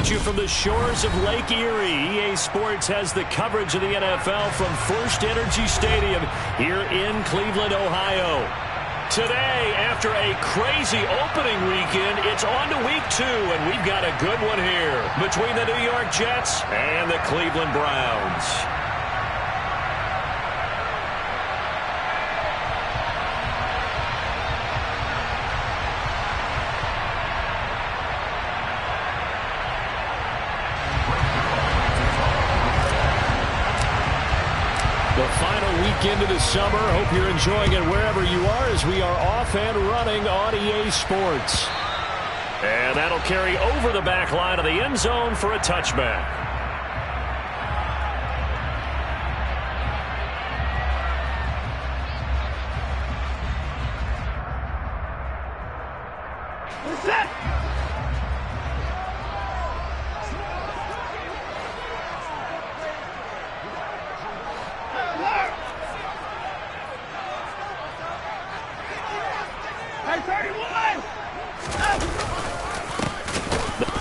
at you from the shores of Lake Erie. EA Sports has the coverage of the NFL from First Energy Stadium here in Cleveland, Ohio. Today, after a crazy opening weekend, it's on to week 2, and we've got a good one here between the New York Jets and the Cleveland Browns. The final weekend of the summer. Hope you're enjoying it wherever you are as we are off and running on EA Sports. And that'll carry over the back line of the end zone for a touchback.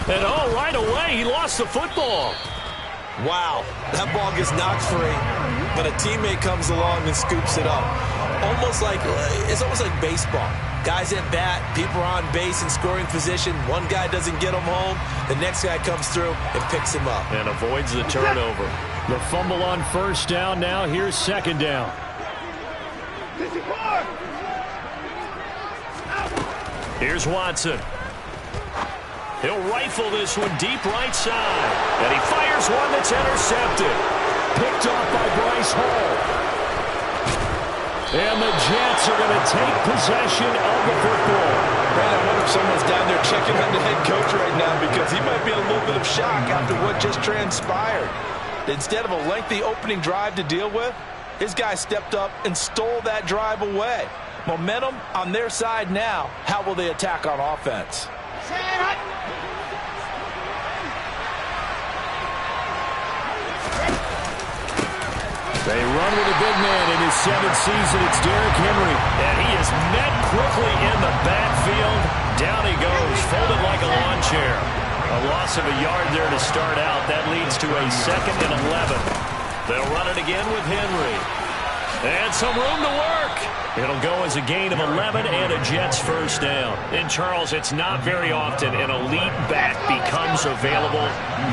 And right away, he lost the football. Wow, that ball gets knocked free, but a teammate comes along and scoops it up. It's almost like baseball. Guys at bat, people are on base in scoring position. One guy doesn't get him home. The next guy comes through and picks him up. And avoids the turnover. The fumble on first down now. Here's second down. Here's Watson. He'll rifle this one deep right side. And he fires one that's intercepted. Picked off by Bryce Hall. And the Jets are going to take possession of the football. Man, I wonder if someone's down there checking on the head coach right now because he might be in a little bit of shock after what just transpired. Instead of a lengthy opening drive to deal with, his guy stepped up and stole that drive away. Momentum on their side now. How will they attack on offense? They run with a big man in his 7th season. It's Derrick Henry. And he is met quickly in the backfield. Down he goes, folded like a lawn chair. A loss of a yard there to start out. That leads to a 2nd and 11. They'll run it again with Henry. And some room to work. It'll go as a gain of 11 and a Jets first down. And, Charles, it's not very often an elite back becomes available.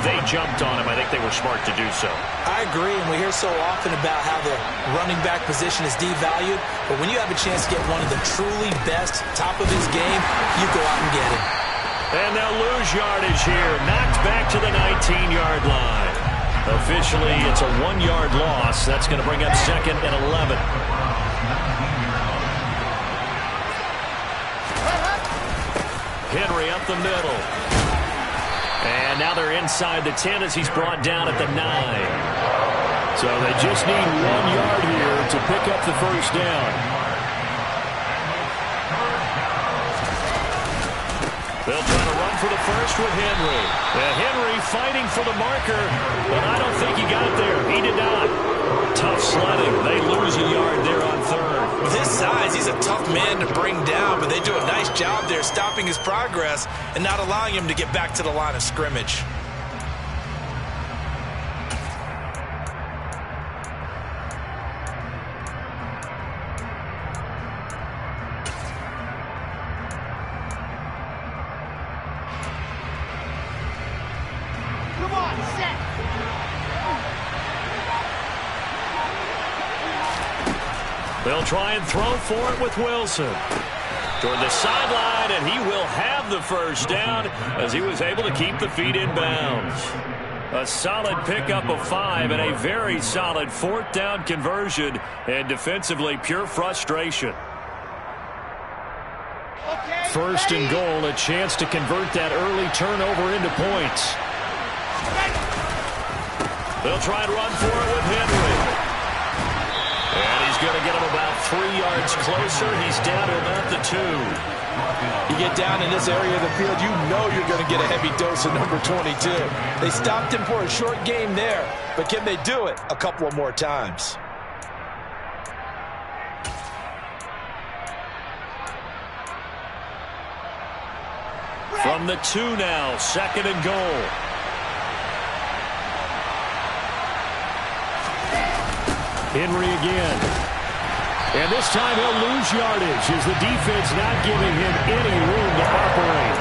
They jumped on him. I think they were smart to do so. I agree, and we hear so often about how the running back position is devalued. But when you have a chance to get one of the truly best, top of his game, you go out and get him. And they'll lose yardage here. Knocked back to the 19-yard line. Officially, it's a 1-yard loss. That's going to bring up 2nd and 11. Henry up the middle. And now they're inside the 10 as he's brought down at the 9. So they just need 1 yard here to pick up the first down. They'll try to run for the first with Henry. And Henry fighting for the marker, but I don't think he got there. He did not. Tough sledding. They lose a yard there on 3rd. With his size, he's a tough man to bring down, but they do a nice job there stopping his progress and not allowing him to get back to the line of scrimmage. They'll try and throw for it with Wilson. Toward the sideline, and he will have the first down as he was able to keep the feet in bounds. A solid pickup of 5 and a very solid 4th down conversion, and defensively pure frustration. First and goal, a chance to convert that early turnover into points. They'll try and run for it with Henry. And he's going to get him about 3 yards closer. He's down to about the 2. You get down in this area of the field, you know you're going to get a heavy dose of number 22. They stopped him for a short game there, but can they do it a couple of more times? From the 2 now, 2nd and goal. Henry again. And this time he'll lose yardage as the defense not giving him any room to operate.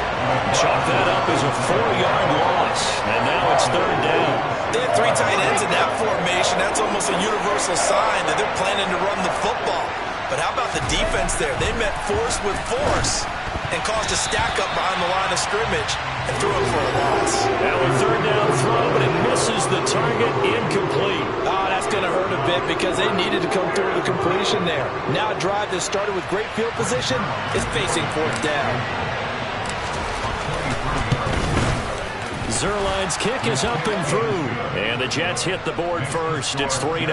Chalk that up as a 4-yard loss. And now it's third down. They had 3 tight ends in that formation. That's almost a universal sign that they're planning to run the football. But how about the defense there? They met force with force and caused a stack up behind the line of scrimmage and threw it for a loss. Now a third down throw, but it misses the target, incomplete. Oh, that's going to hurt a bit because they needed to come through the completion there. Now a drive that started with great field position is facing fourth down. Zerline's kick is up and through. And the Jets hit the board first. It's 3-0.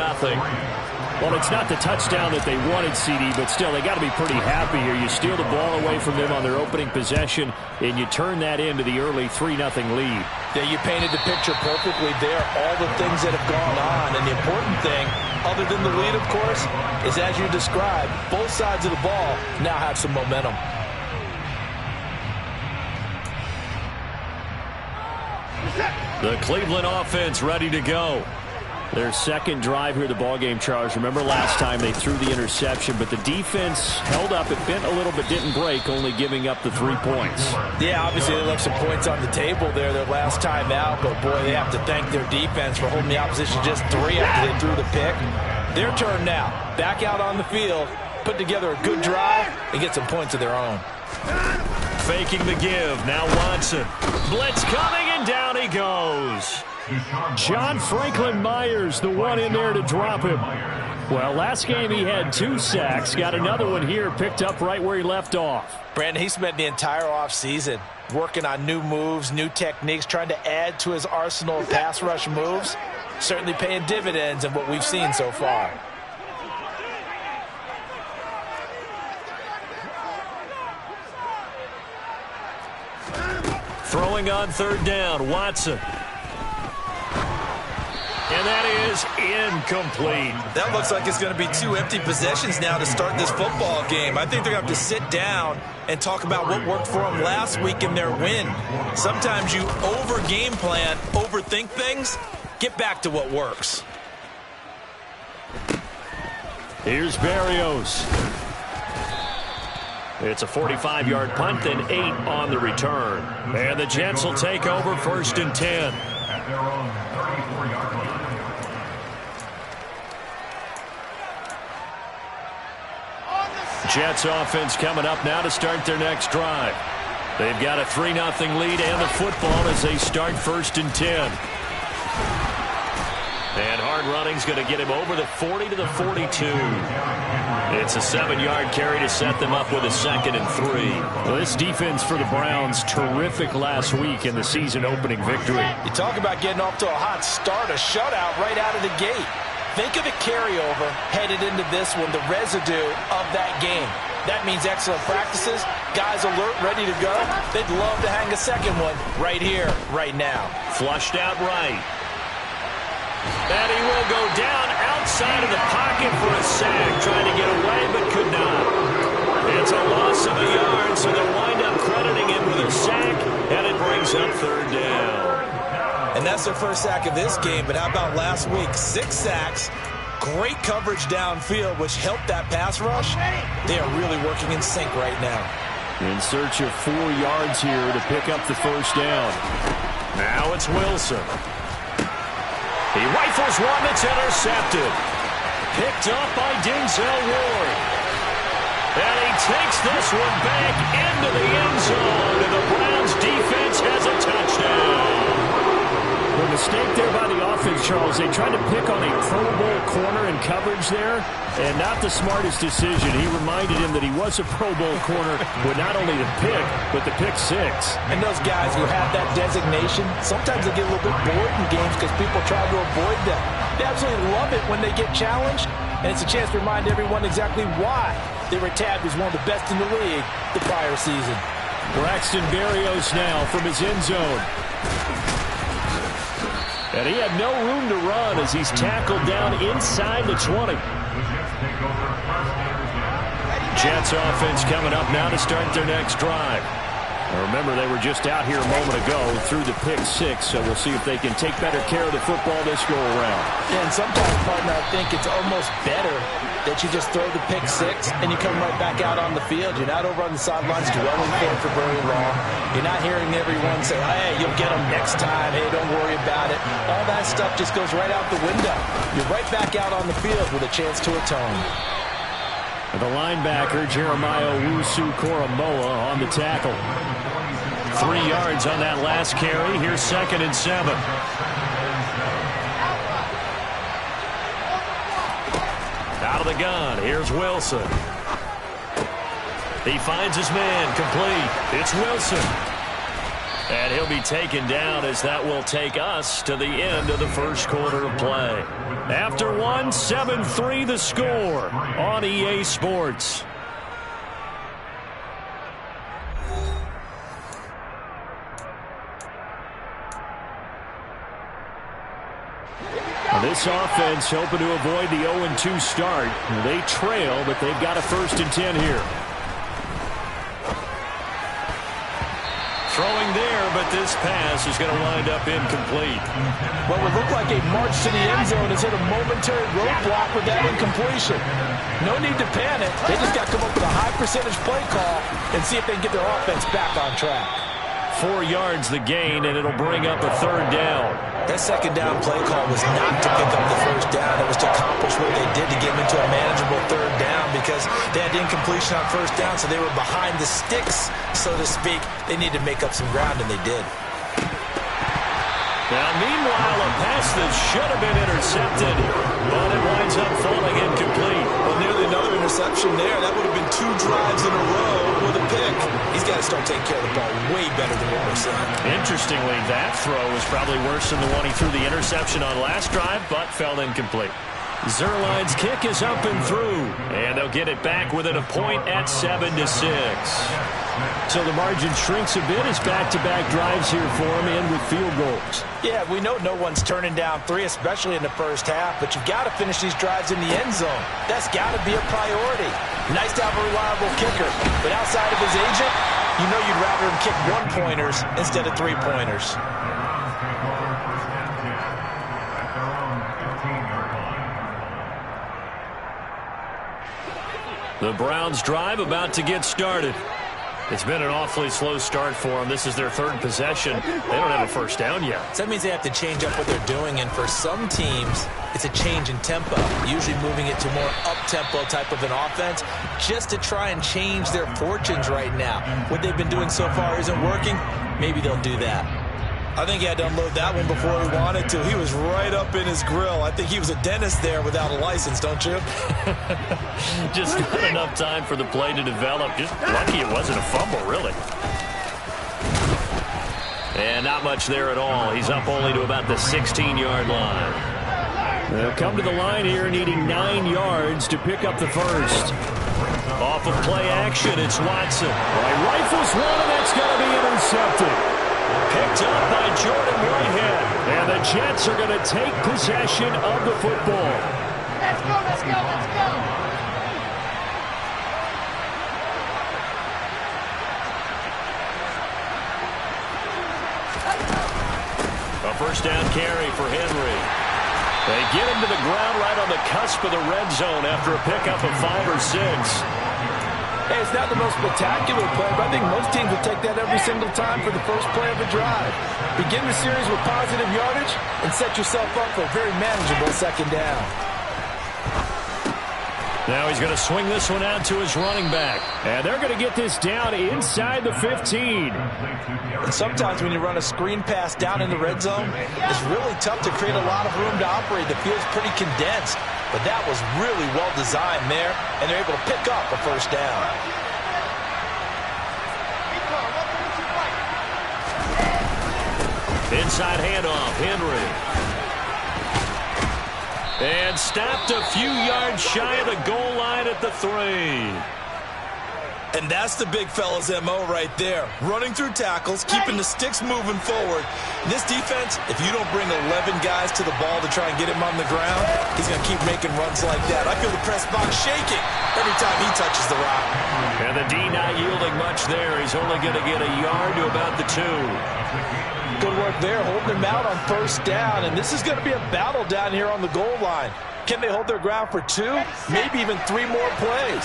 Well, it's not the touchdown that they wanted, CD, but still, they got to be pretty happy here. You steal the ball away from them on their opening possession, and you turn that into the early 3-0 lead. Yeah, you painted the picture perfectly there, all the things that have gone on. And the important thing, other than the lead, of course, is as you described, both sides of the ball now have some momentum. The Cleveland offense ready to go. Their second drive here, the ballgame, Charles. Remember last time they threw the interception, but the defense held up. It bent a little but didn't break, only giving up the 3 points. Yeah, obviously they left some points on the table there their last time out, but boy, they have to thank their defense for holding the opposition just 3 after they threw the pick. Their turn now. Back out on the field, put together a good drive, and get some points of their own. Faking the give. Now Watson. Blitz coming, and down he goes. John Franklin Myers, the one in there to drop him. Well, last game he had 2 sacks. Got another one here, picked up right where he left off. Brandon, he spent the entire offseason working on new moves, new techniques, trying to add to his arsenal of pass rush moves. Certainly paying dividends in what we've seen so far. Throwing on third down, Watson. And that is incomplete. That looks like it's going to be 2 empty possessions now to start this football game. I think they're going to have to sit down and talk about what worked for them last week in their win. Sometimes you over-game plan, overthink things. Get back to what works. Here's Berrios. It's a 45-yard punt, then 8 on the return. And the Jets will take over 1st and 10. Jets offense coming up now to start their next drive. They've got a 3-0 lead and the football as they start 1st and 10. And hard running's going to get him over the 40 to the 42. It's a 7-yard carry to set them up with a 2nd and 3. Well, this defense for the Browns, terrific last week in the season opening victory. You talk about getting off to a hot start, a shutout right out of the gate. Think of a carryover headed into this one, the residue of that game. That means excellent practices, guys alert, ready to go. They'd love to hang a second one right here, right now. Flushed out right. And he will go down outside of the pocket for a sack, trying to get away but could not. It's a loss of a yard, so they'll wind up crediting him with a sack, and it brings up third down. And that's their first sack of this game, but how about last week? 6 sacks, great coverage downfield, which helped that pass rush. They are really working in sync right now. In search of 4 yards here to pick up the first down. Now it's Wilson. He rifles one that's intercepted. Picked up by Denzel Ward. And he takes this one back into the end zone, and the Browns defense has a touchdown. The mistake there by the offense, Charles. They tried to pick on a Pro Bowl corner in coverage there, and not the smartest decision. He reminded him that he was a Pro Bowl corner with not only the pick, but the pick 6. And those guys who have that designation, sometimes they get a little bit bored in games because people try to avoid them. They absolutely love it when they get challenged, and it's a chance to remind everyone exactly why they were tabbed as one of the best in the league the prior season. Braxton Berrios now from his end zone. And he had no room to run as he's tackled down inside the 20. Jets offense coming up now to start their next drive. Remember, they were just out here a moment ago through the pick six, so we'll see if they can take better care of the football this go-around. Yeah, and sometimes, partner, I think it's almost better that you just throw the pick six and you come right back out on the field. You're not over on the sidelines dwelling for very long. You're not hearing everyone say, hey, you'll get them next time. Hey, don't worry about it. All that stuff just goes right out the window. You're right back out on the field with a chance to atone. The linebacker, Jeremiah Owusu-Koramoah, on the tackle. 3 yards on that last carry. Here's 2nd and 7. Out of the gun. Here's Wilson. He finds his man. Complete. It's Wilson. And he'll be taken down as that will take us to the end of the first quarter of play. After one, 7-3 the score on EA Sports. This offense hoping to avoid the 0-2 start. They trail, but they've got a 1st and 10 here. Throwing there, but this pass is going to wind up incomplete. What would look like a march to the end zone has hit a momentary roadblock with that incompletion. No need to panic. They just got to come up with a high percentage play call and see if they can get their offense back on track. 4 yards the gain, and it'll bring up a 3rd down. That 2nd down play call was not to pick up the 1st down. It was to accomplish what they did to get them into a manageable 3rd down because they had incompletion on 1st down, so they were behind the sticks, so to speak. They needed to make up some ground, and they did. Now, meanwhile, a pass that should have been intercepted, but it winds up falling incomplete. Well, nearly another interception there. That would have been 2 drives in a row with a pick. He's got to start taking care of the ball way better than what we're seeing. Interestingly, that throw was probably worse than the one he threw the interception on last drive, but fell incomplete. Zerline's kick is up and through, and they'll get it back within a point at 7-6. So the margin shrinks a bit as back-to-back drives here for him and with field goals. Yeah, we know no one's turning down 3, especially in the first half, but you've got to finish these drives in the end zone. That's got to be a priority. Nice to have a reliable kicker, but outside of his agent, you know you'd rather him kick 1-pointers instead of 3-pointers. The Browns drive about to get started. It's been an awfully slow start for them. This is their 3rd possession. They don't have a 1st down yet. So that means they have to change up what they're doing, and for some teams, it's a change in tempo, usually moving it to more up-tempo type of an offense just to try and change their fortunes right now. What they've been doing so far isn't working. Maybe they'll do that. I think he had to unload that one before he wanted to. He was right up in his grill. I think he was a dentist there without a license, don't you? Just not enough time for the play to develop. Just lucky it wasn't a fumble, really. And not much there at all. He's up only to about the 16-yard line. They'll come to the line here needing 9 yards to pick up the 1st. Off of play action, it's Watson. Rifles one, and that's going to be intercepted. Picked up by Jordan Whitehead. And the Jets are going to take possession of the football. Let's go, let's go, let's go. A 1st down carry for Henry. They get him to the ground right on the cusp of the red zone after a pickup of 5 or 6. Hey, it's not the most spectacular play, but I think most teams will take that every single time for the first play of a drive. Begin the series with positive yardage and set yourself up for a very manageable 2nd down. Now he's going to swing this one out to his running back. And they're going to get this down inside the 15. And sometimes when you run a screen pass down in the red zone, it's really tough to create a lot of room to operate. The field's pretty condensed. But that was really well designed there, and they're able to pick up a 1st down. Inside handoff, Henry. And stopped a few yards shy of the goal line at the 3. And that's the big fella's MO right there. Running through tackles, keeping the sticks moving forward. This defense, if you don't bring 11 guys to the ball to try and get him on the ground, he's going to keep making runs like that. I feel the press box shaking every time he touches the rock. And the D not yielding much there. He's only going to get a yard to about the 2. Good work there, holding him out on first down. And this is going to be a battle down here on the goal line. Can they hold their ground for 2, maybe even 3 more plays?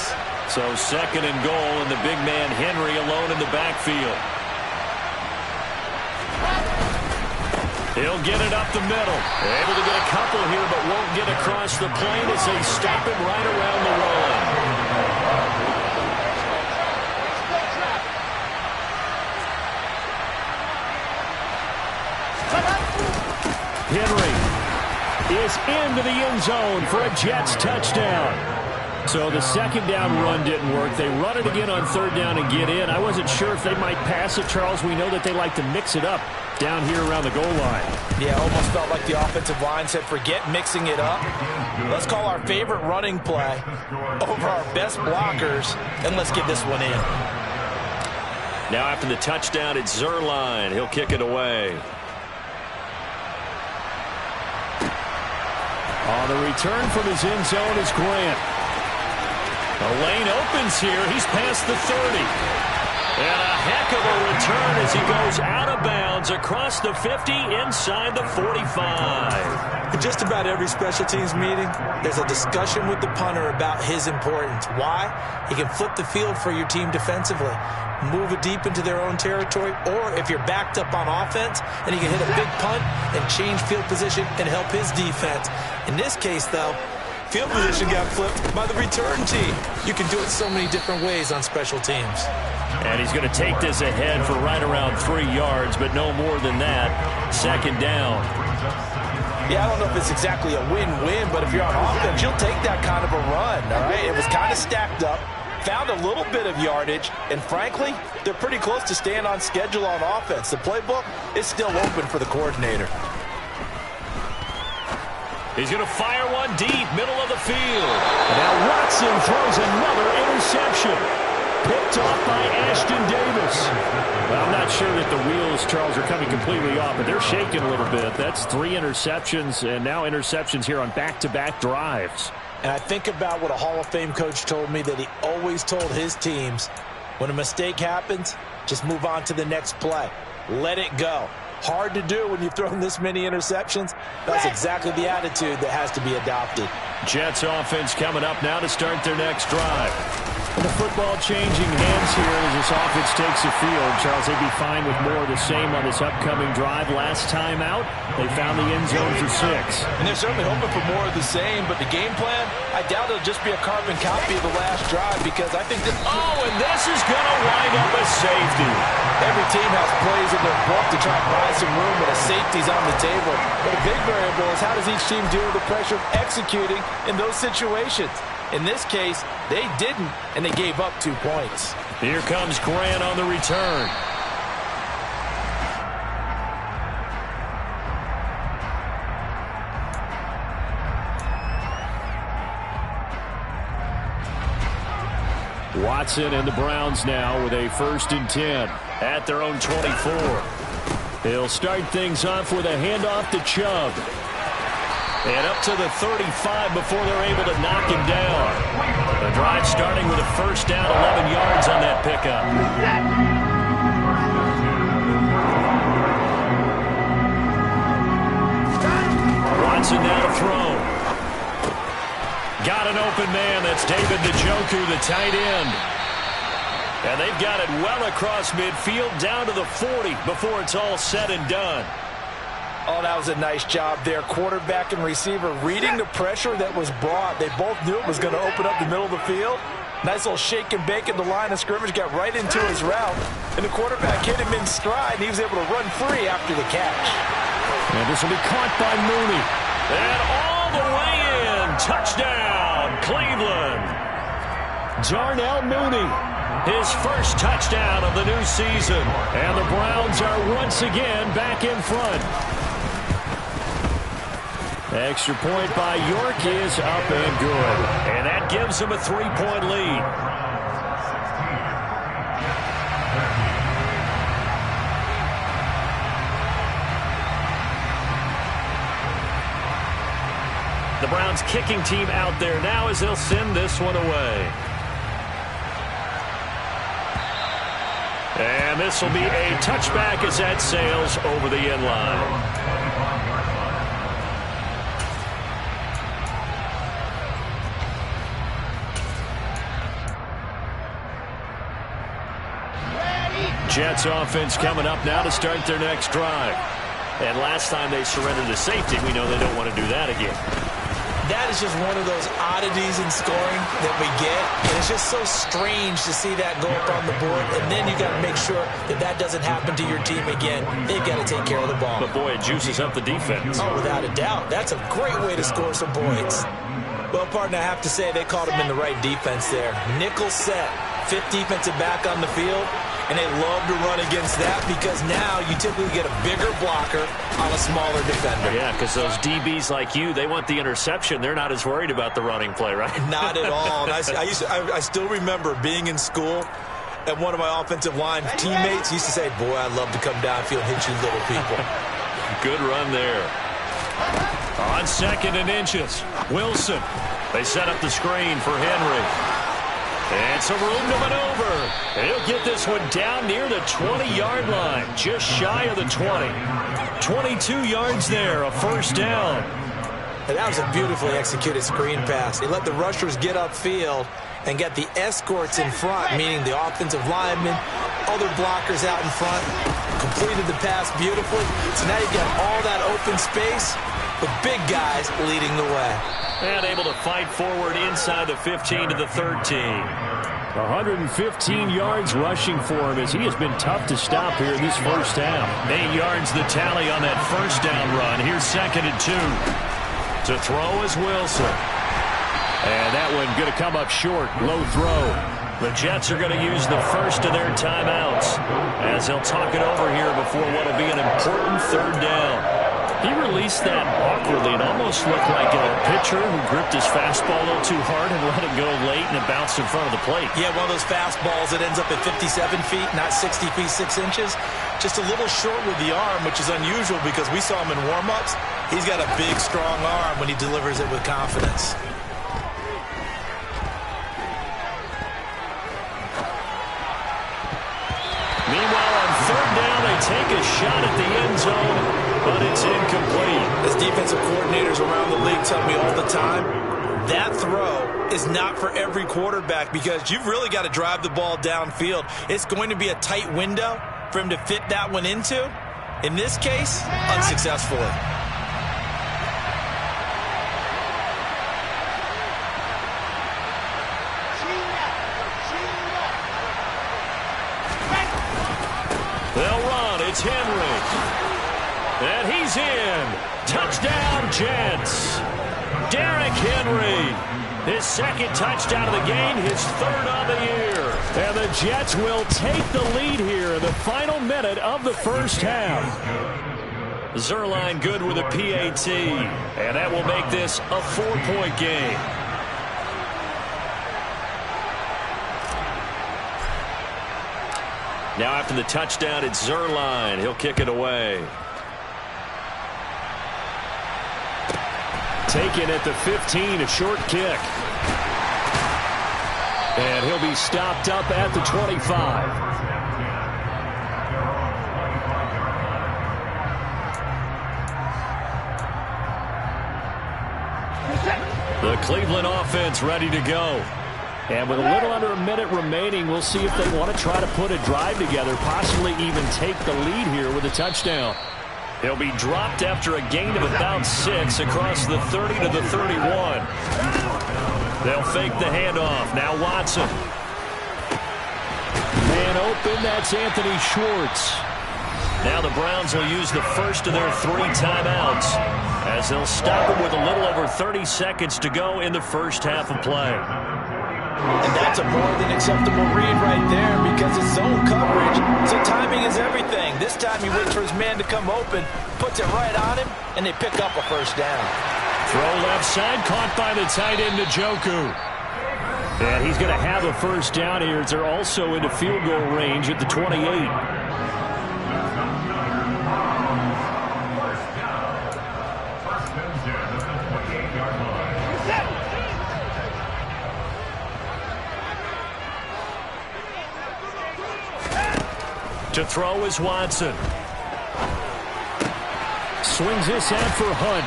So 2nd and goal, and the big man Henry alone in the backfield. He'll get it up the middle. Able to get a couple here, but won't get across the plane as they stop him right around the run. Henry is into the end zone for a Jets touchdown. So the 2nd down run didn't work. They run it again on 3rd down and get in. I wasn't sure if they might pass it, Charles. We know that they like to mix it up down here around the goal line. Yeah, almost felt like the offensive line said, forget mixing it up. Let's call our favorite running play over our best blockers, and let's get this one in. Now after the touchdown, it's Zerline. He'll kick it away. On the return from his end zone is Grant. The lane opens here. He's past the 30. And a heck of a return as he goes out of bounds across the 50 inside the 45. In just about every special teams meeting, there's a discussion with the punter about his importance. Why? He can flip the field for your team defensively, move it deep into their own territory, or if you're backed up on offense, then he can hit a big punt and change field position and help his defense. In this case, though, field position got flipped by the return team. You can do it so many different ways on special teams. And he's going to take this ahead for right around 3 yards, but no more than that. 2nd down. Yeah, I don't know if it's exactly a win-win, but if you're on offense, you'll take that kind of a run, all right? It was kind of stacked up, found a little bit of yardage, and frankly, they're pretty close to staying on schedule on offense. The playbook is still open for the coordinator. He's going to fire one deep, middle of the field. Now Watson throws another interception. Picked off by Ashton Davis. Well, I'm not sure that the wheels, Charles, are coming completely off, but they're shaking a little bit. That's 3 interceptions, and now interceptions here on back-to-back drives. And I think about what a Hall of Fame coach told me, that he always told his teams, when a mistake happens, just move on to the next play. Let it go. Hard to do when you've thrown this many interceptions. That's exactly the attitude that has to be adopted. Jets offense coming up now to start their next drive. And the football changing hands here as this offense takes the field. Charles, they'd be fine with more of the same on this upcoming drive. Last time out, they found the end zone for 6. And they're certainly hoping for more of the same, but the game plan, I doubt it'll just be a carbon copy of the last drive, because I think that... Oh, and this is going to wind up a safety. Every team has plays in their book to try and buy some room when a safety's on the table. But a big variable is how does each team deal with the pressure of executing in those situations. In this case, they didn't, and they gave up 2 points. Here comes Grant on the return. Watson and the Browns now with a 1st and 10 at their own 24. They'll start things off with a handoff to Chubb. And up to the 35 before they're able to knock him down. The drive starting with a 1st down, 11 yards on that pickup. Watson now to throw. Got an open man. That's David Njoku, the tight end. And they've got it well across midfield down to the 40 before it's all said and done. Oh, that was a nice job there. Quarterback and receiver reading the pressure that was brought. They both knew it was going to open up the middle of the field. Nice little shake and bake in the line of scrimmage. Got right into his route. And the quarterback hit him in stride. And he was able to run free after the catch. And this will be caught by Mooney. And all the way in. Touchdown, Cleveland. Darnell Mooney. His 1st touchdown of the new season. And the Browns are once again back in front. Extra point by York is up and good. And that gives them a 3-point lead. The Browns kicking team out there now as they'll send this one away. And this will be a touchback as that sails over the end line. Jets offense coming up now to start their next drive. And last time they surrendered to safety, we know they don't want to do that again. That is just one of those oddities in scoring that we get. And it's just so strange to see that go up on the board. And then you got to make sure that that doesn't happen to your team again. They've got to take care of the ball. But, boy, it juices up the defense. Oh, without a doubt. That's a great way to score some points. Well, partner, I have to say they called him in the right defense there. Nickel set. Fifth defensive back on the field. And they love to run against that because now you typically get a bigger blocker on a smaller defender. Yeah, because those DBs like you, they want the interception. They're not as worried about the running play, right? Not at all. And I still remember being in school, and one of my offensive line teammates used to say, boy, I'd love to come downfield and hit you little people. Good run there. On 2nd and inches, Wilson. They set up the screen for Henry. And some room to maneuver. And he'll get this one down near the 20-yard line, just shy of the 20. 22 yards there, a first down. And that was a beautifully executed screen pass. He let the rushers get upfield and get the escorts in front, meaning the offensive linemen, other blockers out in front, completed the pass beautifully. So now you've got all that open space with big guys leading the way. And able to fight forward inside the 15 to the 13. 115 yards rushing for him as he has been tough to stop here in this first half. 8 yards the tally on that first down run. Here's 2nd and 2. To throw is Wilson. And that one going to come up short. Low throw. The Jets are going to use the first of their timeouts as they'll talk it over here before what will be an important 3rd down. He released that awkwardly. It almost looked like a pitcher who gripped his fastball a little too hard and let it go late, and it bounced in front of the plate. Yeah, one of those fastballs that ends up at 57 feet, not 60 feet, 6 inches. Just a little short with the arm, which is unusual because we saw him in warm-ups. He's got a big, strong arm when he delivers it with confidence. Meanwhile, on 3rd down, they take a shot at the end zone, but it's incomplete. As defensive coordinators around the league tell me all the time, that throw is not for every quarterback because you've really got to drive the ball downfield. It's going to be a tight window for him to fit that one into. In this case, unsuccessfully. They'll run. It's Henry. And he's in. Touchdown, Jets. Derrick Henry. His 2nd touchdown of the game, his 3rd on the year. And the Jets will take the lead here in the final minute of the first half. Zerline good with a PAT. And that will make this a 4-point game. Now after the touchdown, it's Zerline. He'll kick it away. Taken at the 15, a short kick. And he'll be stopped up at the 25. The Cleveland offense ready to go. And with a little under a minute remaining, we'll see if they want to try to put a drive together, possibly even take the lead here with a touchdown. He'll be dropped after a gain of about 6 across the 30 to the 31. They'll fake the handoff. Now Watson. And open, that's Anthony Schwartz. Now the Browns will use the first of their 3 timeouts as they'll stop it with a little over 30 seconds to go in the first half of play. And that's a more than acceptable read right there because it's zone coverage, so timing is everything. This time he waits for his man to come open, puts it right on him, and they pick up a first down. Throw left side, caught by the tight end, Njoku. And he's going to have a first down here as they're also into field goal range at the 28. To throw is Watson. Swings this out for Hunt.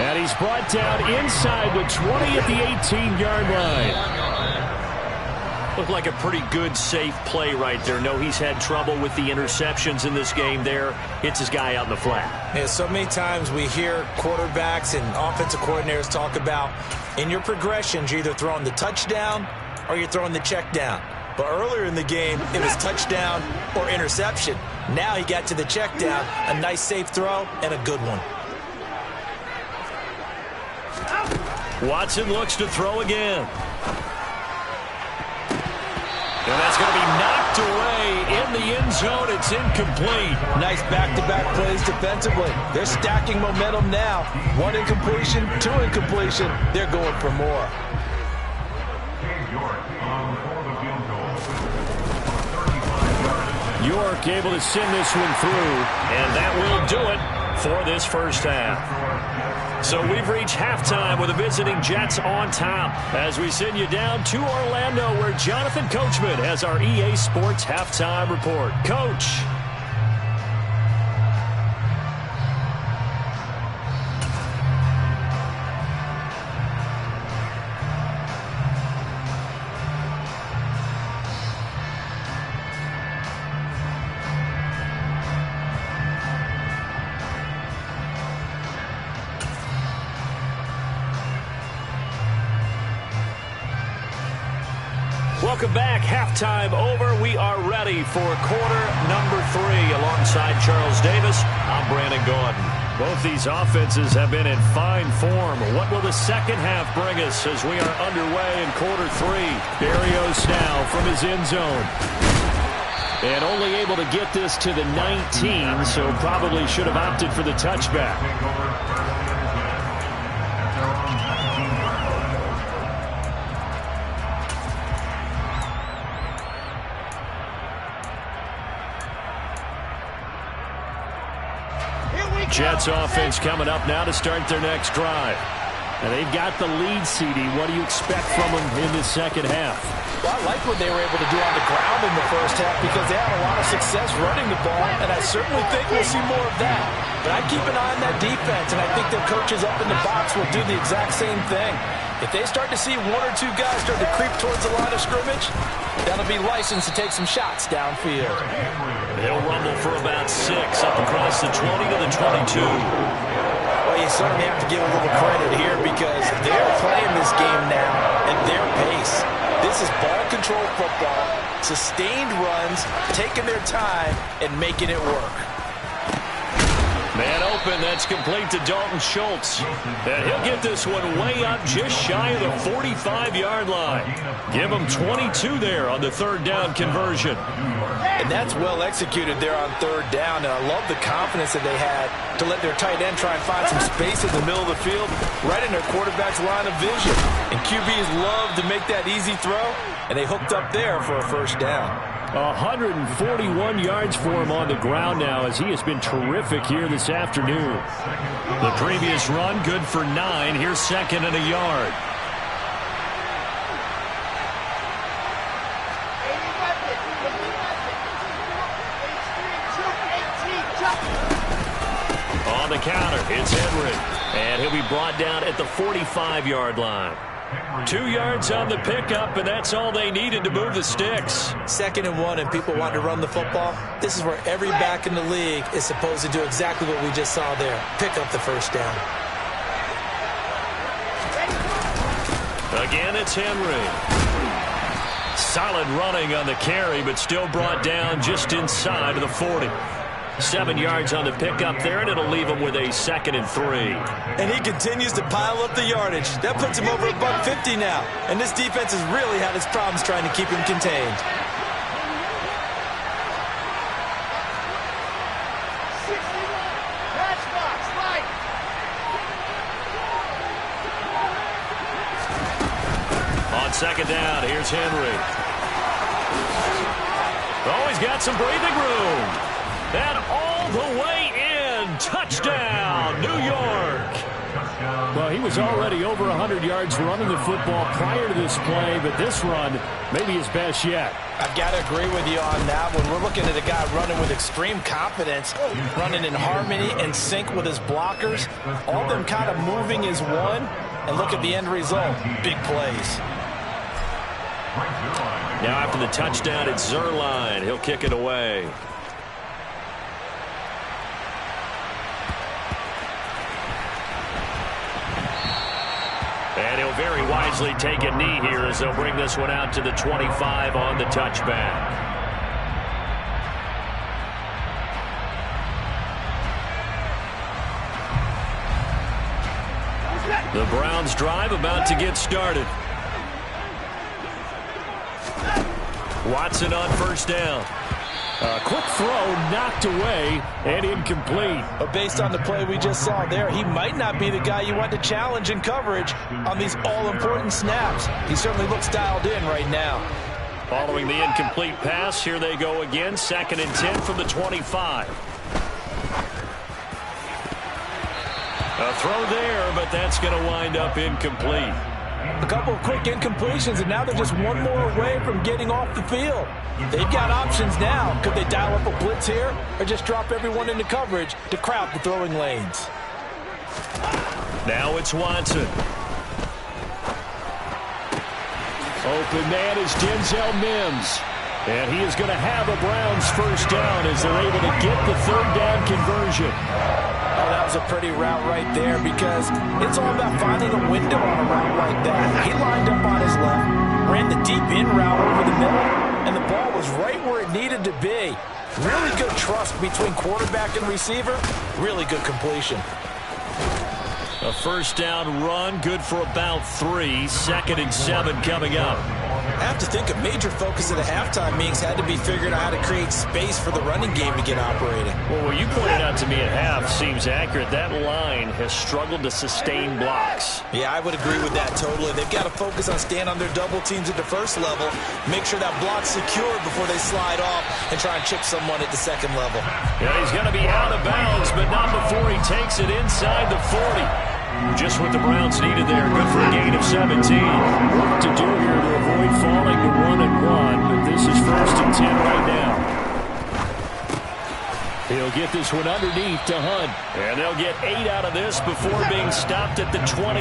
And he's brought down inside the 20 at the 18-yard line. Looked like a pretty good, safe play right there. No, he's had trouble with the interceptions in this game there. Hits his guy out in the flat. Yeah, so many times we hear quarterbacks and offensive coordinators talk about in your progressions, you're either throwing the touchdown or you're throwing the check down. But earlier in the game, it was touchdown or interception. Now he got to the check down, a nice safe throw, and a good one. Watson looks to throw again. And that's going to be knocked away in the end zone. It's incomplete. Nice back-to-back plays defensively. They're stacking momentum now. 1 incompletion, 2 incompletion. They're going for more. York able to send this one through, and that will do it for this first half. So we've reached halftime with the visiting Jets on top as we send you down to Orlando where Jonathan Coachman has our EA Sports halftime report. Coach. Welcome back. Halftime over. We are ready for quarter number 3 alongside Charles Davis. I'm Brandon Gordon. Both these offenses have been in fine form. What will the second half bring us as we are underway in quarter 3? Berrios now from his end zone. And only able to get this to the 19, so probably should have opted for the touchback. Jets offense coming up now to start their next drive. And they've got the lead, CD. What do you expect from them in this second half? Well, I like what they were able to do on the ground in the first half because they had a lot of success running the ball, and I certainly think we'll see more of that. But I keep an eye on that defense, and I think their coaches up in the box will do the exact same thing. If they start to see 1 or 2 guys start to creep towards the line of scrimmage, that'll be licensed to take some shots downfield. They'll rumble for about 6 up across the 20 to the 22. Well, you certainly have to give a little credit here because they're playing this game now at their pace. This is ball control football, sustained runs, taking their time, and making it work. Man open, that's complete to Dalton Schultz. And he'll get this one way up just shy of the 45-yard line. Give him 22 there on the 3rd down conversion. And that's well executed there on 3rd down, and I love the confidence that they had to let their tight end try and find some space in the middle of the field, right in their quarterback's line of vision. And QBs love to make that easy throw, and they hooked up there for a 1st down. 141 yards for him on the ground now as he has been terrific here this afternoon. The previous run good for 9. Here's 2nd and a yard. On the counter, it's Henry. And he'll be brought down at the 45-yard line. 2 yards on the pickup, and that's all they needed to move the sticks. 2nd and 1, and people want to run the football. This is where every back in the league is supposed to do exactly what we just saw there. Pick up the 1st down. Again, it's Henry. Solid running on the carry, but still brought down just inside of the 40. 7 yards on the pickup there, and it'll leave him with a 2nd and 3. And he continues to pile up the yardage. That puts him over $150 now. And this defense has really had its problems trying to keep him contained. On 2nd down, here's Henry. Oh, he's got some breathing room. And all the way in. Touchdown, New York. Well, Well, he was already over 100 yards running the football prior to this play, but this run may be his best yet. I've got to agree with you on that one. We're looking at a guy running with extreme confidence, running in harmony and sync with his blockers, all of them kind of moving as one, and look at the end result. Big plays. Now after the touchdown, it's Zerline. He'll kick it away. And he'll very wisely take a knee here as they'll bring this one out to the 25 on the touchback. The Browns drive about to get started. Watson on first down. A quick throw knocked away and incomplete. But based on the play we just saw there, he might not be the guy you want to challenge in coverage on these all-important snaps. He certainly looks dialed in right now. Following the incomplete pass, here they go again. 2nd and 10 from the 25. A throw there, but that's going to wind up incomplete. A couple of quick incompletions, and now they're just one more away from getting off the field. They've got options now. Could they dial up a blitz here or just drop everyone into coverage to crowd the throwing lanes? Now it's Watson. Open man is Denzel Mims. And he is going to have a Browns first down as they're able to get the 3rd down conversion. Oh, that was a pretty route right there because it's all about finding a window on a route like that. He lined up on his left, ran the deep in route over the middle, and the ball was right where it needed to be. Really good trust between quarterback and receiver. Really good completion. A first down run, good for about 3. 2nd and 7 coming up. I have to think a major focus of the halftime meetings had to be figuring out how to create space for the running game to get operating. Well, what you pointed out to me at half seems accurate. That line has struggled to sustain blocks. Yeah, I would agree with that totally. They've got to focus on staying on their double teams at the first level, make sure that block's secure before they slide off and try and chip someone at the 2nd level. Yeah, he's going to be out of bounds, but not before he takes it inside the 40. Just what the Browns needed there. Good for a gain of 17. Work to do here to avoid falling to 1 and 1, but this is 1st and 10 right now. He'll get this one underneath to Hunt. And they'll get 8 out of this before being stopped at the 28.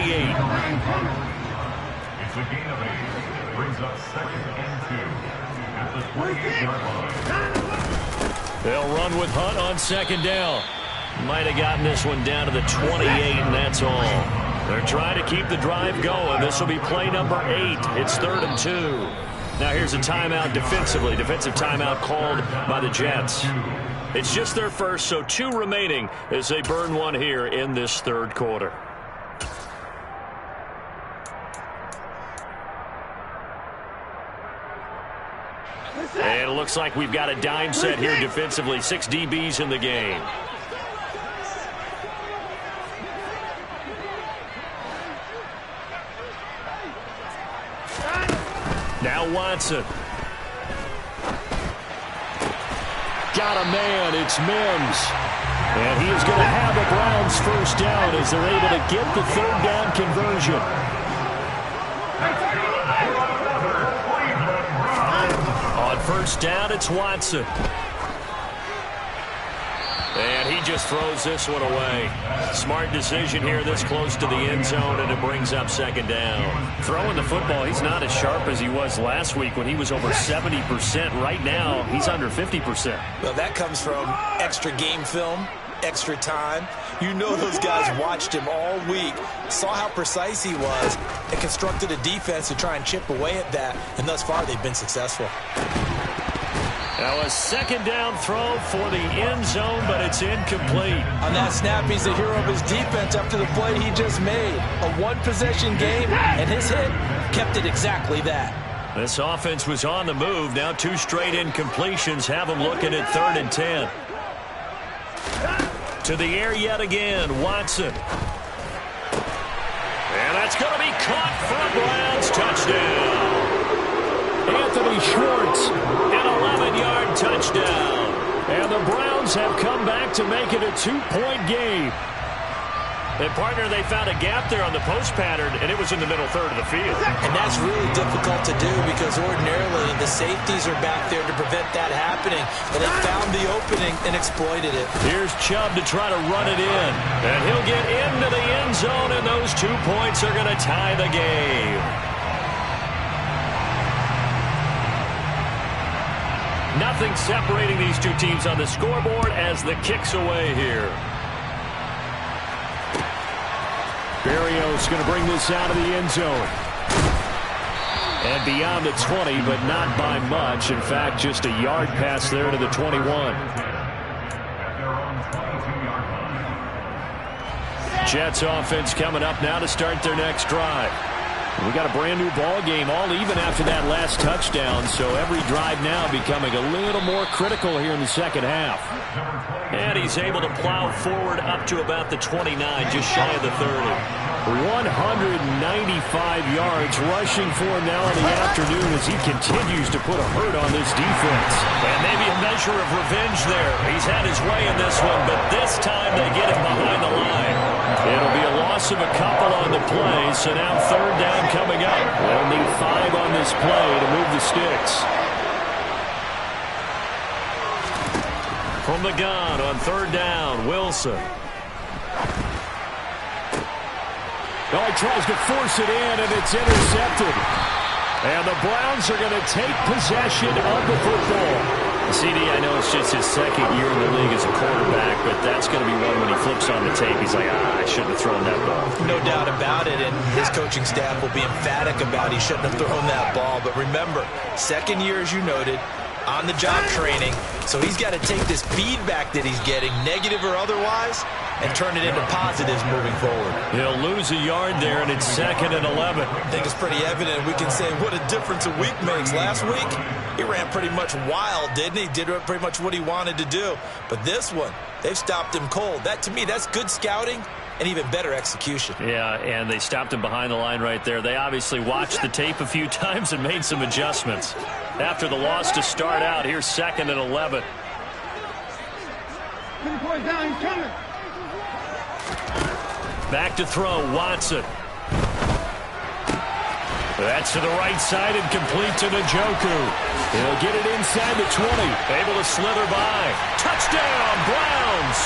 It's a gain of 8. Brings up 2nd and 2 at the 28-yard line. They'll run with Hunt on 2nd down. Might have gotten this one down to the 28, and that's all. They're trying to keep the drive going. This will be play number 8. It's 3rd and 2. Now here's a timeout defensively. Defensive timeout called by the Jets. It's just their first, so 2 remaining as they burn one here in this 3rd quarter. And it looks like we've got a dime set here defensively. 6 DBs in the game. Now Watson. Got a man. It's Mims. And he is going to have a Browns first down as they're able to get the 3rd down conversion. On first down, it's Watson. And he just throws this one away. Smart decision here this close to the end zone, and it brings up 2nd down. Throwing the football, he's not as sharp as he was last week when he was over 70%. Right now, he's under 50%. Well, that comes from extra game film, extra time. You know those guys watched him all week, saw how precise he was, and constructed a defense to try and chip away at that, and thus far they've been successful. Now a 2nd down throw for the end zone, but it's incomplete. On that snap, he's the hero of his defense after the play he just made. A 1-possession game, and his hit kept it exactly that. This offense was on the move. Now 2 straight incompletions have them looking at 3rd and 10. To the air yet again, Watson. And that's going to be caught for a Browns touchdown. Anthony Schwartz, an 11-yard touchdown. And the Browns have come back to make it a 2-point game. And, partner, they found a gap there on the post pattern, and it was in the middle third of the field. And that's really difficult to do because ordinarily the safeties are back there to prevent that happening. But they found the opening and exploited it. Here's Chubb to try to run it in. And he'll get into the end zone, and those 2 points are going to tie the game. Nothing separating these two teams on the scoreboard as the kick's away here. Berrios going to bring this out of the end zone. And beyond the 20, but not by much. In fact, just a yard pass there to the 21. Jets offense coming up now to start their next drive. We got a brand new ball game, all even after that last touchdown, so every drive now becoming a little more critical here in the second half. And he's able to plow forward up to about the 29, just shy of the 30. 195 yards rushing for him now in the afternoon as he continues to put a hurt on this defense. And maybe a measure of revenge there. He's had his way in this one, but this time they get him behind the line. It'll be a loss of a couple on the play, so now third down coming up. They'll need 5 on this play to move the sticks. From the gun on third down, Wilson. Oh, he tries to force it in, and it's intercepted. And the Browns are going to take possession of the football. CD, I know it's just his second year in the league as a quarterback, but that's going to be one when he flips on the tape. He's like, I shouldn't have thrown that ball. No doubt about it, and his coaching staff will be emphatic about he shouldn't have thrown that ball. But remember, second year, as you noted, on-the-job training, so he's got to take this feedback that he's getting, negative or otherwise, and turn it into positives moving forward. He'll lose a yard there, and it's 2nd and 11. I think it's pretty evident. We can say what a difference a week makes. Last week, he ran pretty much wild, didn't he? Did pretty much what he wanted to do. But this one, they've stopped him cold. That, to me, that's good scouting and even better execution. Yeah, and they stopped him behind the line right there. They obviously watched the tape a few times and made some adjustments. After the loss to start out, here's 2nd and 11. Back to throw, Watson. That's to the right side and complete to Njoku. He'll get it inside the 20. Able to slither by. Touchdown, Browns!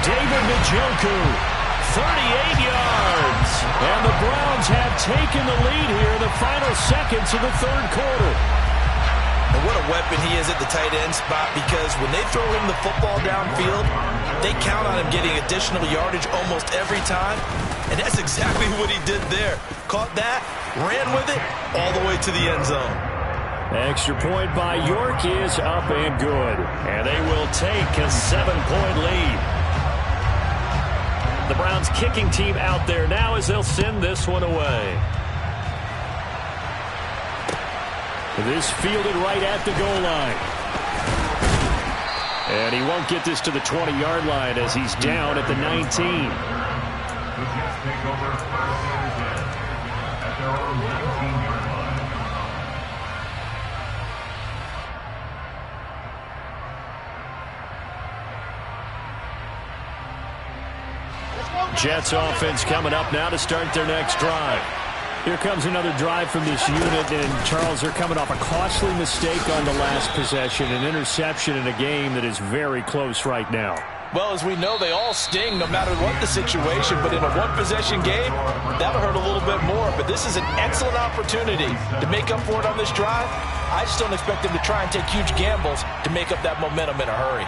David Njoku, 38 yards. And the Browns have taken the lead here in the final seconds of the third quarter. And what a weapon he is at the tight end spot, because when they throw him the football downfield, they count on him getting additional yardage almost every time. And that's exactly what he did there. Caught that, ran with it, all the way to the end zone. Extra point by York is up and good. And they will take a 7-point lead. The Browns kicking team out there now as they'll send this one away. This fielded right at the goal line. And he won't get this to the 20-yard line as he's down at the 19. The Jets take over first and 10 at their own 19-yard line. Jets offense coming up now to start their next drive. Here comes another drive from this unit, and Charles, they're coming off a costly mistake on the last possession, an interception in a game that is very close right now. Well, as we know, they all sting no matter what the situation, but in a one-possession game, that'll hurt a little bit more. But this is an excellent opportunity to make up for it on this drive. I just don't expect them to try and take huge gambles to make up that momentum in a hurry.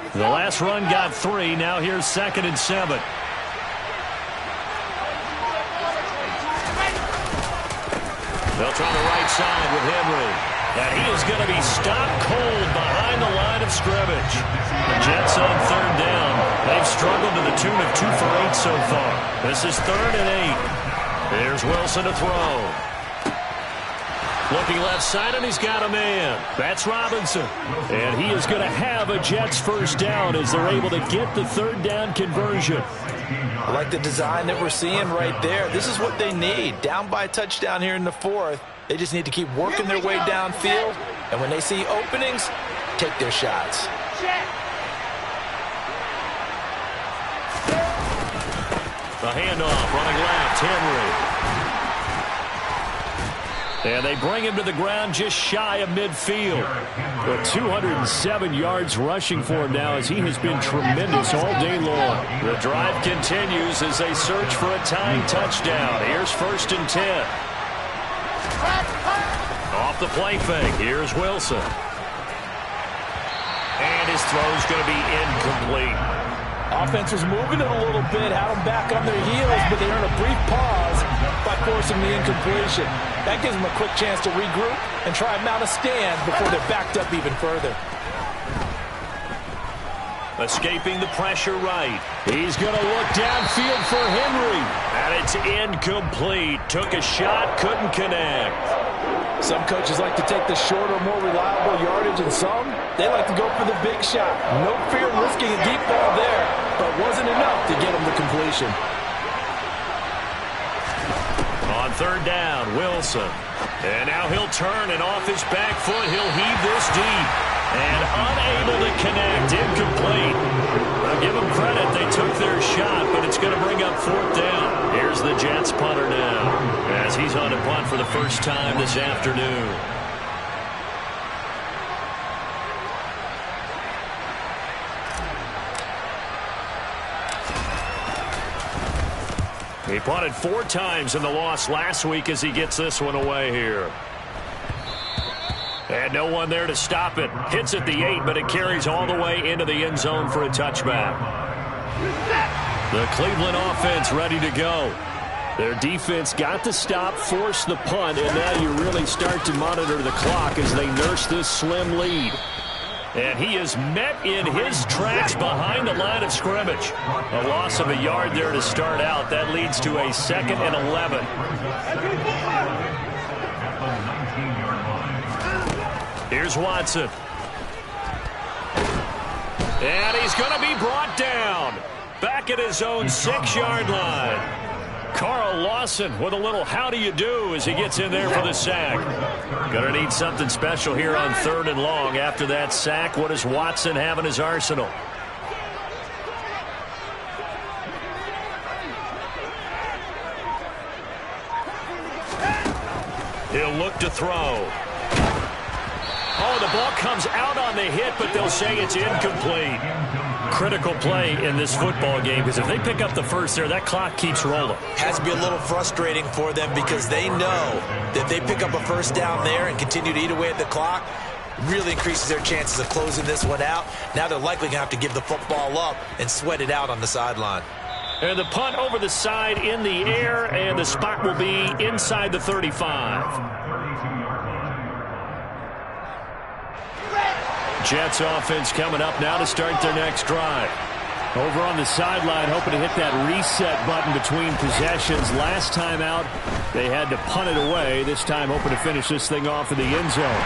The last run got 3. Now here's 2nd and 7. They'll try the right side with Henry. And he is going to be stopped cold behind the line of scrimmage. The Jets on third down. They've struggled to the tune of 2 for 8 so far. This is 3rd and 8. Here's Wilson to throw. Looking left side, and he's got a man. That's Robinson. And he is going to have a Jets first down as they're able to get the third down conversion. I like the design that we're seeing right there. This is what they need. Down by a touchdown here in the fourth. They just need to keep working their way downfield. And when they see openings, take their shots. The handoff, running left, Henry. And they bring him to the ground just shy of midfield. But 207 yards rushing for him now as he has been tremendous all day long. The drive continues as they search for a tying touchdown. Here's 1st and 10. Off the play fake. Here's Wilson. And his throw's going to be incomplete. Offense was moving it a little bit, had them back on their heels, but they earned a brief pause by forcing the incompletion. That gives them a quick chance to regroup and try and mount a stand before they're backed up even further. Escaping the pressure right. He's going to look downfield for Henry. And it's incomplete. Took a shot, couldn't connect. Some coaches like to take the shorter, more reliable yardage, and some, they like to go for the big shot. No fear of risking a deep ball there, but wasn't enough to get them the completion. On 3rd down, Wilson. And now he'll turn, and off his back foot, he'll heave this deep. And unable to connect, incomplete. I'll give them credit, they took their shot, but it's going to bring up 4th down. Here's the Jets punter now, as he's on a punt for the first time this afternoon. He punted 4 times in the loss last week as he gets this one away here. And no one there to stop it. Hits at the 8, but it carries all the way into the end zone for a touchback. The Cleveland offense ready to go. Their defense got the stop, forced the punt, and now you really start to monitor the clock as they nurse this slim lead. And he is met in his tracks behind the line of scrimmage. A loss of a yard there to start out. That leads to a 2nd and 11. Here's Watson. And he's going to be brought down. Back at his own 6-yard line. Carl Lawson with a little how do you do as he gets in there for the sack. Going to need something special here on 3rd and long. After that sack, what does Watson have in his arsenal? He'll look to throw. Oh, the ball comes out on the hit, but they'll say it's incomplete. Critical play in this football game, because if they pick up the first there, that clock keeps rolling. Has to be a little frustrating for them because they know that they pick up a first down there and continue to eat away at the clock, really increases their chances of closing this one out. Now they're likely going to have to give the football up and sweat it out on the sideline. And the punt over the side in the air, and the spot will be inside the 35. Jets offense coming up now to start their next drive. Over on the sideline, hoping to hit that reset button between possessions. Last time out, they had to punt it away. This time, hoping to finish this thing off in the end zone.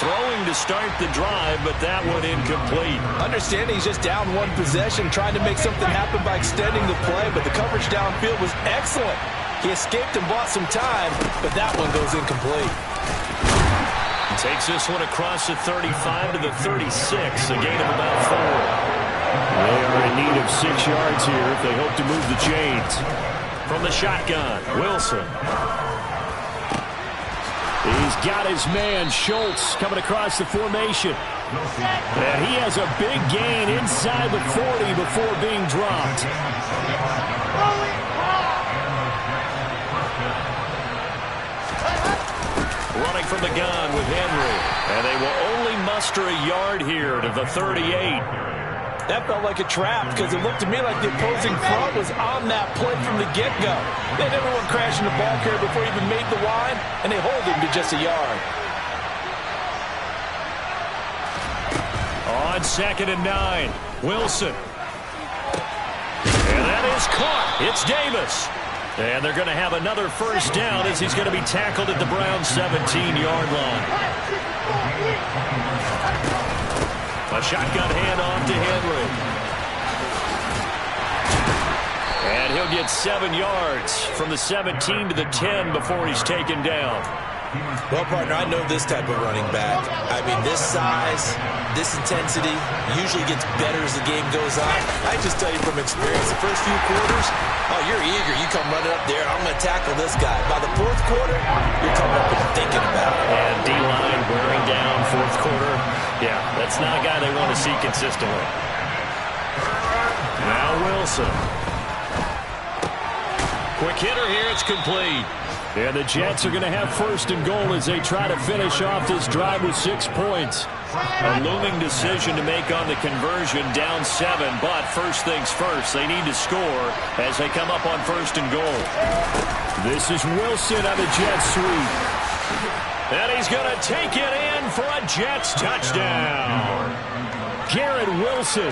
Throwing to start the drive, but that one incomplete. Understanding he's just down 1 possession, trying to make something happen by extending the play, but the coverage downfield was excellent. He escaped and bought some time, but that one goes incomplete. Takes this one across the 35 to the 36, a gain of about 4. They are in need of 6 yards here if they hope to move the chains. From the shotgun, Wilson. He's got his man, Schultz, coming across the formation. And he has a big gain inside the 40 before being dropped. Running from the gun with Henry. And they will only muster a yard here to the 38. That felt like a trap because it looked to me like the opposing front was on that play from the get-go. They had everyone crashing the ball carrier before he even made the line, and they hold him to just a yard. On 2nd and 9, Wilson. And that is caught. It's Davis. And they're going to have another first down as he's going to be tackled at the Browns' 17-yard line. A shotgun handoff to Henry. And he'll get 7 yards from the 17 to the 10 before he's taken down. Well, partner, I know this type of running back. I mean, this size, this intensity usually gets better as the game goes on. I just tell you from experience, the first few quarters, oh, you're eager. You come running up there, I'm going to tackle this guy. By the fourth quarter, you're coming up and thinking about it. And D-line wearing down fourth quarter. Yeah, that's not a guy they want to see consistently. Now Wilson. Quick hitter here, it's complete. And the Jets are going to have first and goal as they try to finish off this drive with 6 points. A looming decision to make on the conversion, down 7, but first things first, they need to score as they come up on first and goal. This is Wilson on the jet sweep. And he's going to take it in for a Jets touchdown. Garrett Wilson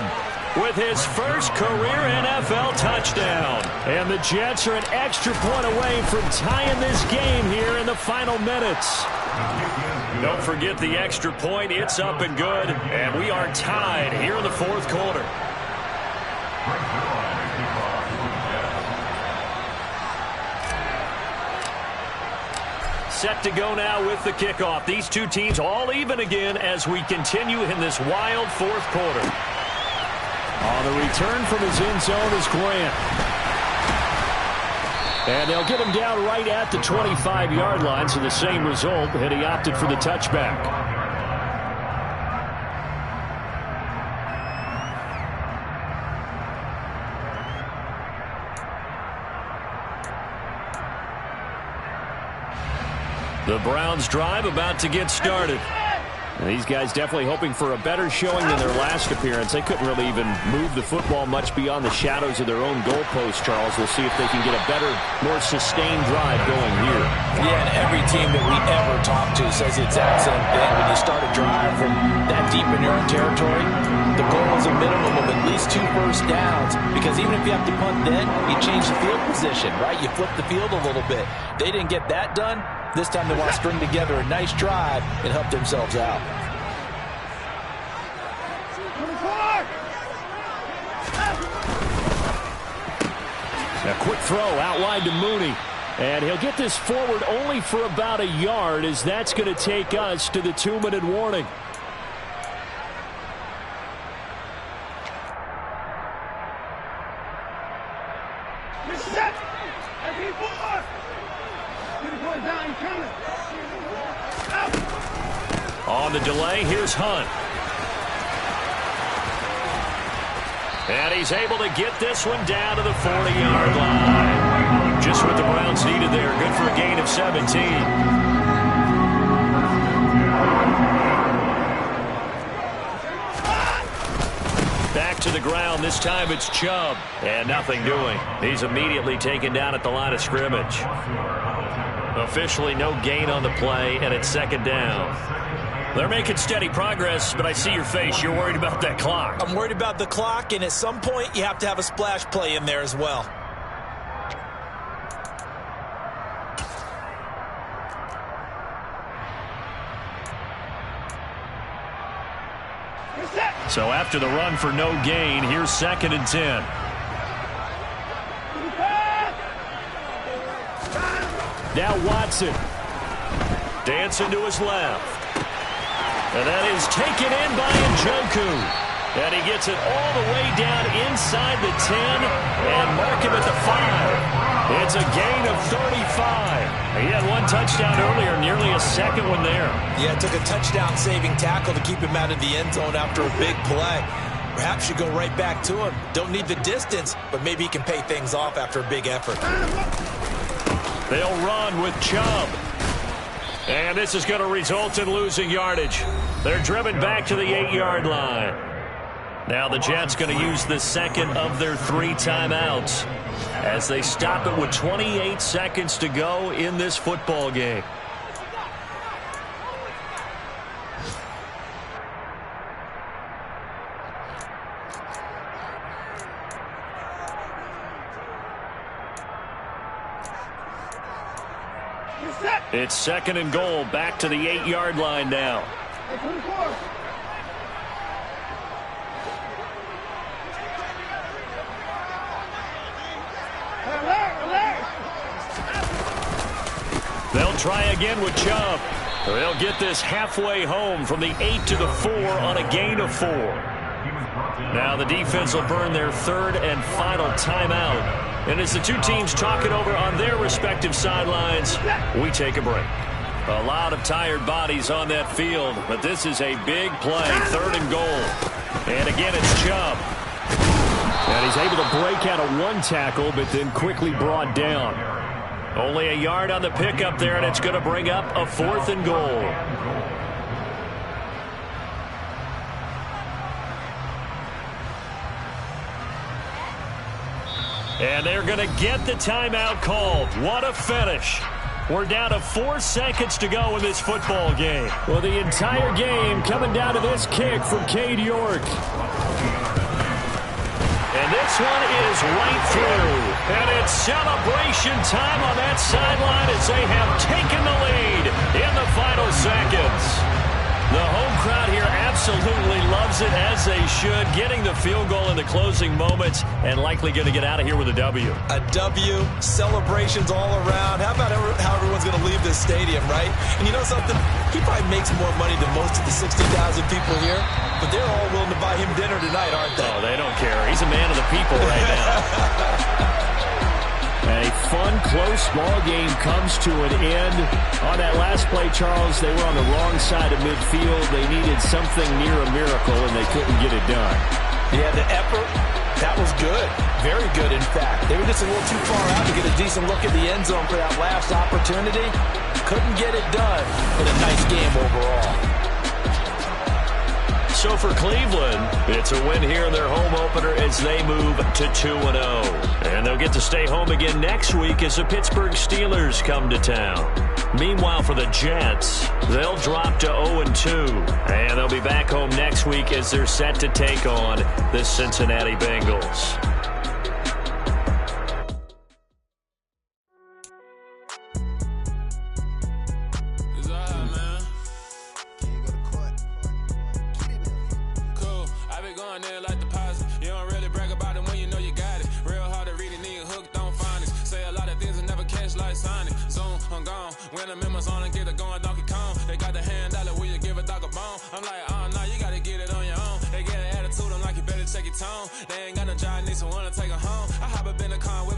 with his first career NFL touchdown. And the Jets are an extra point away from tying this game here in the final minutes. Don't forget the extra point. It's up and good. And we are tied here in the fourth quarter. Set to go now with the kickoff. These two teams all even again as we continue in this wild fourth quarter. On the return from his end zone is Grant. And they'll get him down right at the 25-yard line, so the same result, and he opted for the touchback. The Browns drive about to get started. And these guys definitely hoping for a better showing than their last appearance. They couldn't really even move the football much beyond the shadows of their own goalpost, Charles. We'll see if they can get a better, more sustained drive going here. Yeah, and every team that we ever talk to says the exact same thing. When you start a drive from that deep in your own territory, the goal is a minimum of at least 2 first downs. Because even if you have to punt then, you change the field position, right? You flip the field a little bit. They didn't get that done. This time they want to string together a nice drive and help themselves out. A quick throw out wide to Mooney. And he'll get this forward only for about a yard, as that's going to take us to the 2-minute warning. On the delay, here's Hunt. And he's able to get this one down to the 40-yard line. Just what the Browns needed there. Good for a gain of 17. Back to the ground. This time it's Chubb. And nothing doing. He's immediately taken down at the line of scrimmage. Officially no gain on the play, and it's second down. They're making steady progress, but I see your face. You're worried about that clock. I'm worried about the clock, and at some point you have to have a splash play in there as well. So after the run for no gain, here's 2nd and 10. Now Watson. Dancing to his left. And that is taken in by Njoku. And he gets it all the way down inside the 10 and mark him at the 5. It's a gain of 35. He had one touchdown earlier, nearly a second one there. Yeah, it took a touchdown-saving tackle to keep him out of the end zone after a big play. Perhaps you go right back to him. Don't need the distance, but maybe he can pay things off after a big effort. They'll run with Chubb. And this is going to result in losing yardage. They're driven back to the 8-yard line. Now the Jets going to use the second of their 3 timeouts as they stop it with 28 seconds to go in this football game. It's 2nd and goal, back to the 8-yard line now. They'll try again with Chubb. They'll get this halfway home from the 8 to the 4 on a gain of 4. Now the defense will burn their 3rd and final timeout. And as the two teams talk it over on their respective sidelines, we take a break. A lot of tired bodies on that field, but this is a big play, 3rd and goal. And again, it's Chubb. And he's able to break out of one tackle, but then quickly brought down. Only a yard on the pickup there, and it's going to bring up a 4th and goal. And they're going to get the timeout called. What a finish. We're down to 4 seconds to go in this football game. Well, the entire game coming down to this kick from Cade York. And this one is right through. And it's celebration time on that sideline as they have taken the lead in the final seconds. The home crowd here absolutely loves it, as they should, getting the field goal in the closing moments and likely going to get out of here with a W. A W, celebrations all around. How about how everyone's going to leave this stadium, right? And you know something? He probably makes more money than most of the 60,000 people here, but they're all willing to buy him dinner tonight, aren't they? Oh, they don't care. He's a man of the people right now. A fun, close ball game comes to an end. On that last play, Charles, they were on the wrong side of midfield. They needed something near a miracle, and they couldn't get it done. Yeah, the effort, that was good. Very good, in fact. They were just a little too far out to get a decent look at the end zone for that last opportunity. Couldn't get it done, but a nice game overall. So for Cleveland, it's a win here in their home opener as they move to 2-0. And they'll get to stay home again next week as the Pittsburgh Steelers come to town. Meanwhile, for the Jets, they'll drop to 0-2. And they'll be back home next week as they're set to take on the Cincinnati Bengals. They ain't got no job, need someone to take her home. I hop up in the car with